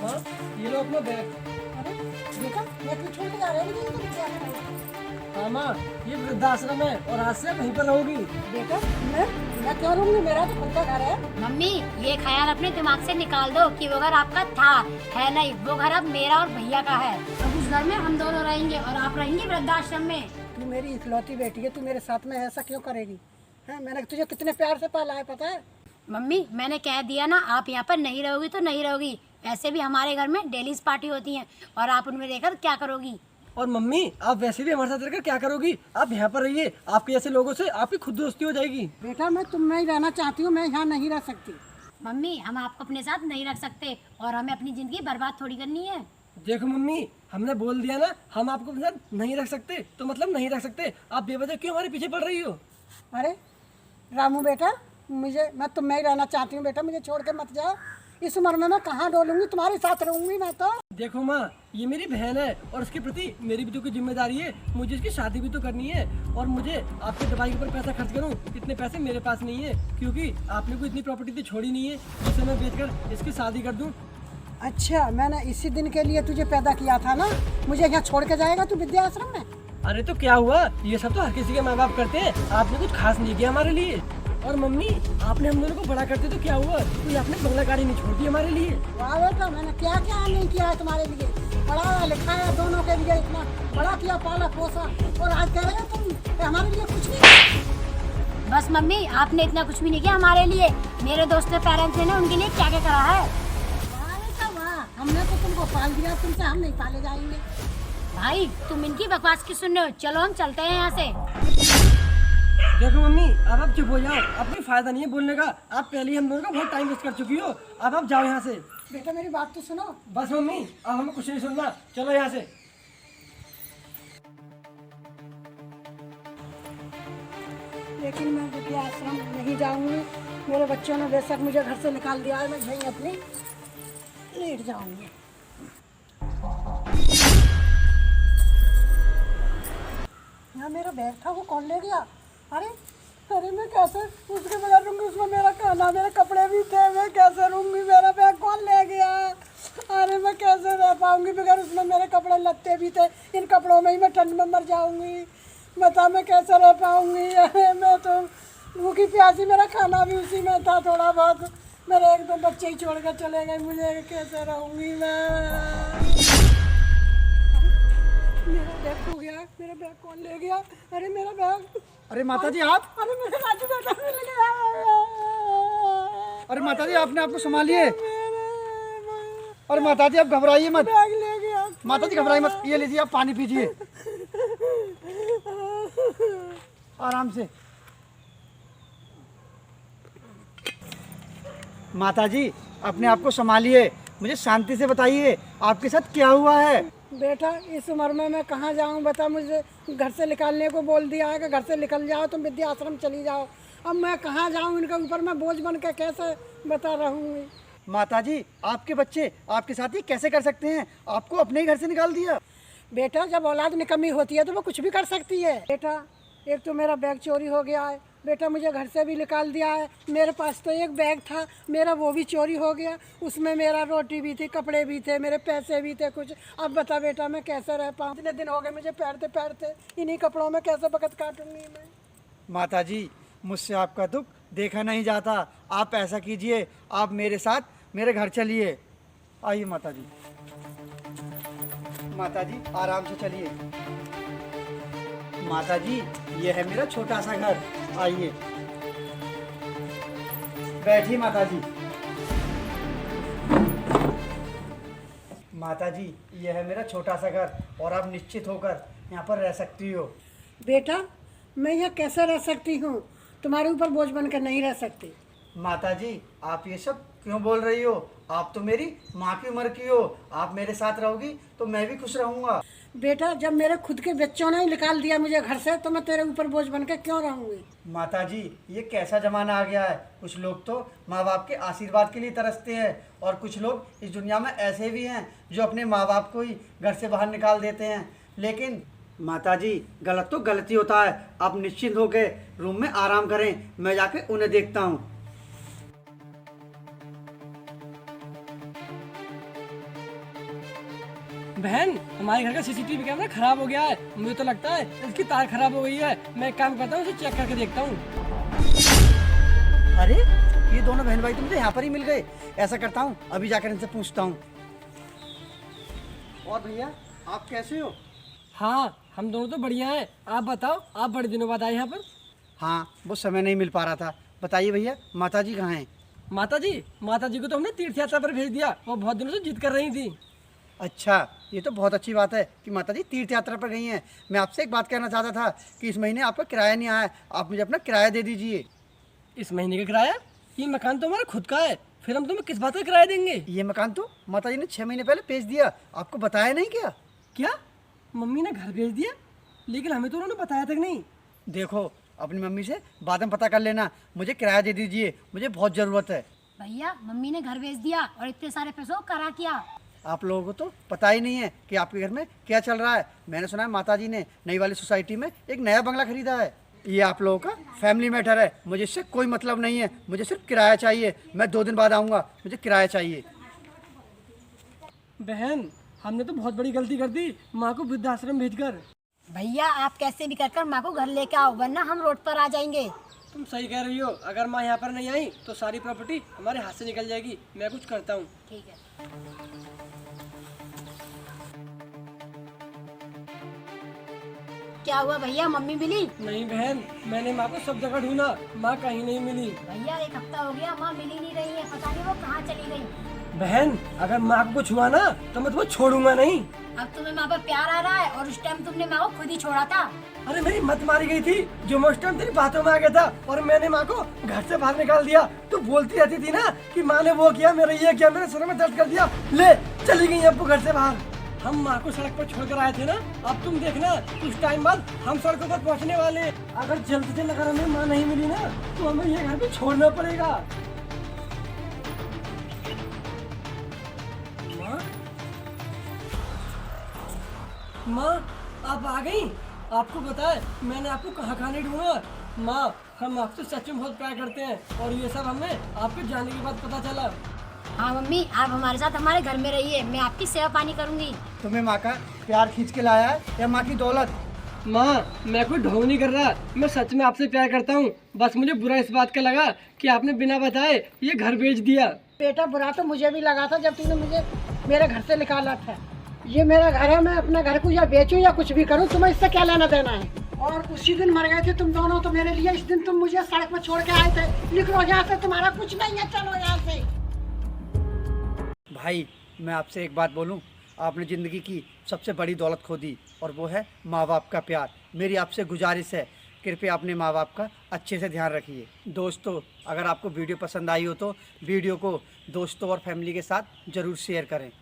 हाँ, ये लो अपना बैग। अरे बेटा, मैं क्यों छोड़ के जा रहे हो? मुझे तो विद्याश्रम। हाँ माँ, ये वृद्धाश्रम है और आज से वहीं पर रहोगी। बेटा, मैं क्यों रहूंगी? मेरा तो खुद का घर है। मम्मी, ये ख्याल अपने दिमाग से निकाल दो कि वो घर आपका था, है नहीं। वो घर अब मेरा और भैया का है। अब उस घर में हम दोनों रहेंगे और आप रहेंगी वृद्धाश्रम में। तू मेरी इकलौती बेटी है, तू मेरे साथ में ऐसा क्यों करेगी? है, मैंने तुझे कितने प्यार से पाला है, पता है? मम्मी, मैंने कह दिया ना, आप यहाँ पर नहीं रहोगी तो नहीं रहोगी। वैसे भी हमारे घर में डेली पार्टी होती है और आप उनमें रहकर क्या करोगी? और मम्मी, आप वैसे भी हमारे साथ रहकर क्या करोगी? आप यहाँ पर रहिए, आपके जैसे लोगों से आपकी खुद दोस्ती हो जाएगी। बेटा, मैं तुम में ही रहना चाहती हूँ, मैं यहाँ नहीं रह सकती। मम्मी, हम आपको अपने साथ नहीं रख सकते और हमें अपनी जिंदगी बर्बाद थोड़ी करनी है। देखो मम्मी, हमने बोल दिया ना, हम आपको अपने साथ नहीं रख सकते तो मतलब नहीं रख सकते। आप बेवजह क्यों हमारे पीछे पड़ रही हो? अरे रामू बेटा, मैं तुम में ही रहना चाहती हूँ बेटा, मुझे छोड़ के मत जाओ। इस उम्र में मैं कहाँ डोलूंगी, तुम्हारे साथ रहूंगी मैं तो। देखो माँ, ये मेरी बहन है और उसके प्रति मेरी भी तो कोई जिम्मेदारी है। मुझे इसकी शादी भी तो करनी है और मुझे आपके दवाई के ऊपर पैसा खर्च करूँ, इतने पैसे मेरे पास नहीं है, क्योंकि आपने कोई इतनी प्रॉपर्टी तो छोड़ी नहीं है जिसे मैं बेचकर इसकी शादी कर दूँ। अच्छा, मैंने इसी दिन के लिए तुझे पैदा किया था ना? मुझे यहाँ छोड़ के जाएगा तू वृद्धाश्रम में? अरे तो क्या हुआ, ये सब तो हर किसी के माँ बाप करते हैं, आपने कुछ खास नहीं किया हमारे लिए। और मम्मी, आपने हम दोनों को बड़ा करते तो क्या हुआ, कोई आपने बंगला गाड़ी नहीं छोड़ दी हमारे लिए। वाह बेटा, मैंने क्या क्या नहीं किया है तुम्हारे लिए। पढ़ाया लिखाया दोनों के लिए, इतना बड़ा किया, पाला पोसा, और आज कह रहे हो तुम हमारे लिए कुछ नहीं किया। बस मम्मी, आपने इतना कुछ भी नहीं किया हमारे लिए। मेरे दोस्त के पेरेंट्स ने उनके लिए क्या क्या करा है। वाह बेटा वाह, हमने तो तुमको पाल दिया, तुमसे हम नहीं पाले जाएंगे। भाई, तुम इनकी बकवास की सुन रहे हो? चलो हम चलते हैं यहाँ से। देखो मम्मी, अब आप चुप हो जाओ, अब कोई फायदा नहीं है बोलने का। आप पहले ही हम दोनों का बहुत टाइम वेस्ट कर चुकी हो, अब आप जाओ यहाँ से। बेटा मेरी बात तो सुनो। बस मम्मी, अब हमें कुछ नहीं सुनना, चलो यहाँ से। लेकिन मैं वृद्धाश्रम नहीं जाऊंगी। मेरे बच्चों ने बेशक मुझे घर से निकाल दिया है, मैं यहीं अपनी लेट जाऊंगी। यहाँ मेरा बैग था, वो कौन ले गया? अरे अरे, मैं कैसे उसके बगैर रहूंगी? उसमें मेरा खाना, मेरे कपड़े भी थे, मैं कैसे रहूंगी? मेरा बैग कौन ले गया? अरे मैं कैसे रह पाऊंगी बगैर उसमें? मेरे कपड़े लत्ते भी थे, इन कपड़ों में ही मैं ठंड में मर जाऊंगी। बता मैं कैसे रह पाऊंगी? अरे मैं तो भूखी प्यासी, मेरा खाना भी उसी में था थोड़ा बहुत। मेरे एक दो बच्चे ही छोड़ कर चले गए, मुझे कैसे रहूंगी मैं? मेरा बैग खो गया, मेरा बैग कौन ले गया? अरे मेरा बैग। अरे माता जी आप, अरे मेरे राजू बेटा मिल गया। अरे माता जी आपने आपको संभालिए। अरे माता जी आप घबराइए मत, बैग ले गया। माता जी घबराइए मत, ये लीजिए आप पानी पीजिए आराम से। माता जी अपने आप को संभालिए, मुझे शांति से बताइए आपके साथ क्या हुआ है। बेटा इस उम्र में मैं कहाँ जाऊँ? बता, मुझे घर से निकालने को बोल दिया है कि घर से निकल जाओ, तुम वृद्धाश्रम चली जाओ। अब मैं कहाँ जाऊँ? इनके ऊपर मैं बोझ बन के कैसे बता रहूँगी? माता जी आपके बच्चे आपके साथ ये कैसे कर सकते हैं? आपको अपने ही घर से निकाल दिया। बेटा जब औलाद निकम्मी होती है तो वो कुछ भी कर सकती है। बेटा एक तो मेरा बैग चोरी हो गया है, बेटा मुझे घर से भी निकाल दिया है। मेरे पास तो एक बैग था मेरा, वो भी चोरी हो गया। उसमें मेरा रोटी भी थी, कपड़े भी थे, मेरे पैसे भी थे कुछ। अब बता बेटा मैं कैसे रह पाऊँ? इतने दिन हो गए मुझे पैरते पैरते, इन्हीं कपड़ों में कैसे वक़्त काटूंगी मैं? माता जी मुझसे आपका दुख देखा नहीं जाता। आप ऐसा कीजिए, आप मेरे साथ मेरे घर चलिए। आइए माता जी, माता जी आराम से चलिए। माता जी ये है मेरा छोटा सा घर, आइए बैठिए माता जी। माता जी ये है मेरा छोटा सा घर और आप निश्चित होकर यहाँ पर रह सकती हो। बेटा मैं यहाँ कैसे रह सकती हूँ? तुम्हारे ऊपर बोझ बनकर नहीं रह सकती। माता जी आप ये सब क्यों बोल रही हो? आप तो मेरी माँ की उम्र की हो, आप मेरे साथ रहोगी तो मैं भी खुश रहूँगा। बेटा जब मेरे खुद के बच्चों ने ही निकाल दिया मुझे घर से, तो मैं तेरे ऊपर बोझ बन के क्यों रहूँगी? माता जी ये कैसा ज़माना आ गया है, कुछ लोग तो माँ बाप के आशीर्वाद के लिए तरसते हैं और कुछ लोग इस दुनिया में ऐसे भी हैं जो अपने माँ बाप को ही घर से बाहर निकाल देते हैं। लेकिन माता जी गलत तो गलती होता है। आप निश्चिंत होकर रूम में आराम करें, मैं जाके उन्हें देखता हूँ। बहन, हमारे घर का सीसीटीवी कैमरा खराब हो गया है। मुझे तो लगता है इसकी तार खराब हो गई है। मैं एक काम करता हूँ, उसे चेक करके देखता हूँ। अरे ये दोनों बहन भाई तो मुझे यहाँ पर ही मिल गए। ऐसा करता हूँ, अभी जाकर इनसे पूछता हूँ। और भैया आप कैसे हो? हाँ, हम दोनों तो बढ़िया हैं। आप बताओ, आप बड़े दिनों बाद आए यहाँ पर। हाँ, वो समय नहीं मिल पा रहा था। बताइए भैया, माता जी कहाँ हैं? माता जी को तो हमने तीर्थ यात्रा पर भेज दिया। वो बहुत दिनों से जिद कर रही थी। अच्छा, ये तो बहुत अच्छी बात है कि माता जी तीर्थ यात्रा पर गई हैं। मैं आपसे एक बात कहना चाहता था कि इस महीने आपका किराया नहीं आया है, आप मुझे अपना किराया दे दीजिए। इस महीने का किराया? ये मकान तो हमारा खुद का है, फिर हम तुम्हें किस बात का किराया देंगे? ये मकान तो माता जी ने 6 महीने पहले बेच दिया, आपको बताया नहीं क्या? क्या? मम्मी ने घर भेज दिया? लेकिन हमें तो उन्होंने बताया तक नहीं। देखो, अपनी मम्मी से बाद में पता कर लेना। मुझे किराया दे दीजिए, मुझे बहुत ज़रूरत है। भैया मम्मी ने घर भेज दिया और इतने सारे पैसों को करा किया। आप लोगों को तो पता ही नहीं है कि आपके घर में क्या चल रहा है। मैंने सुना है माता जी ने नई वाली सोसाइटी में एक नया बंगला खरीदा है। ये आप लोगों का फैमिली मैटर है, मुझे इससे कोई मतलब नहीं है। मुझे सिर्फ किराया चाहिए। मैं 2 दिन बाद आऊँगा, मुझे किराया चाहिए। बहन, हमने तो बहुत बड़ी गलती कर दी माँ को वृद्धाश्रम भेजकर। भैया आप कैसे भी कर माँ को घर लेके आओ, वरना हम रोड पर आ जाएंगे। तुम सही कह रही हो। अगर माँ यहाँ पर नहीं आई तो सारी प्रॉपर्टी हमारे हाथ से निकल जाएगी। मैं कुछ करता हूँ। ठीक है। क्या हुआ भैया, मम्मी मिली? नहीं बहन, मैंने माँ को सब जगह ढूंढा, माँ कहीं नहीं मिली। भैया 1 हफ्ता हो गया, माँ मिली नहीं रही है, पता नहीं वो कहाँ चली गई। बहन, अगर माँ को कुछ हुआ ना तो मैं तुम्हें छोड़ूंगा नहीं। अब तुम्हें माँ पर प्यार आ रहा है और उस टाइम तुमने माँ को खुद ही छोड़ा था। अरे मेरी मत मारी गई थी जो मैं उस टाइम तेरी बातों में आ गया था और मैंने माँ को घर से बाहर निकाल दिया। तू बोलती रहती थी ना कि माँ ने वो किया, मेरा ये किया, मेरे सर में दर्द कर दिया। ले चली गई अब वो घर से बाहर। हम माँ को सड़क पर छोड़कर आए थे ना, अब तुम देखना कुछ टाइम बाद हम सड़कों पर पहुँचने वाले हैं। अगर जल्द से जल्द अगर हमें माँ नहीं मिली ना तो हमें ये घर पे छोड़ना पड़ेगा। माँ, आप आ गई? आपको पता है मैंने आपको कहाँ कहाँ नहीं ढूंढा। माँ, हम आपसे सच में बहुत प्यार करते हैं और ये सब हमें आपके जाने के बाद पता चला। हाँ मम्मी, आप हमारे साथ हमारे घर में रहिए, मैं आपकी सेवा पानी करूँगी। तुम्हें माँ का प्यार खींच के लाया है या माँ की दौलत? माँ, मैं कोई ढोंग नहीं कर रहा, मैं सच में आपसे प्यार करता हूँ। बस मुझे बुरा इस बात का लगा कि आपने बिना बताए ये घर बेच दिया। बेटा बुरा तो मुझे भी लगा था जब तूने मुझे मेरे घर से निकाला था। ये मेरा घर है, मैं अपना घर को या बेचूं या कुछ भी करूं, तुम्हें इससे क्या लेना देना है? और उसी दिन मर गए थे तुम दोनों तो मेरे लिए। इस दिन तुम मुझे सड़क पर छोड़ के आए थे। निकलो यहाँ से, तुम्हारा कुछ नहीं है, चलो यहाँ से। भाई, मैं आपसे एक बात बोलूं, आपने ज़िंदगी की सबसे बड़ी दौलत खो दी और वो है माँ बाप का प्यार। मेरी आपसे गुजारिश है, कृपया अपने माँ बाप का अच्छे से ध्यान रखिए। दोस्तों, अगर आपको वीडियो पसंद आई हो तो वीडियो को दोस्तों और फैमिली के साथ ज़रूर शेयर करें।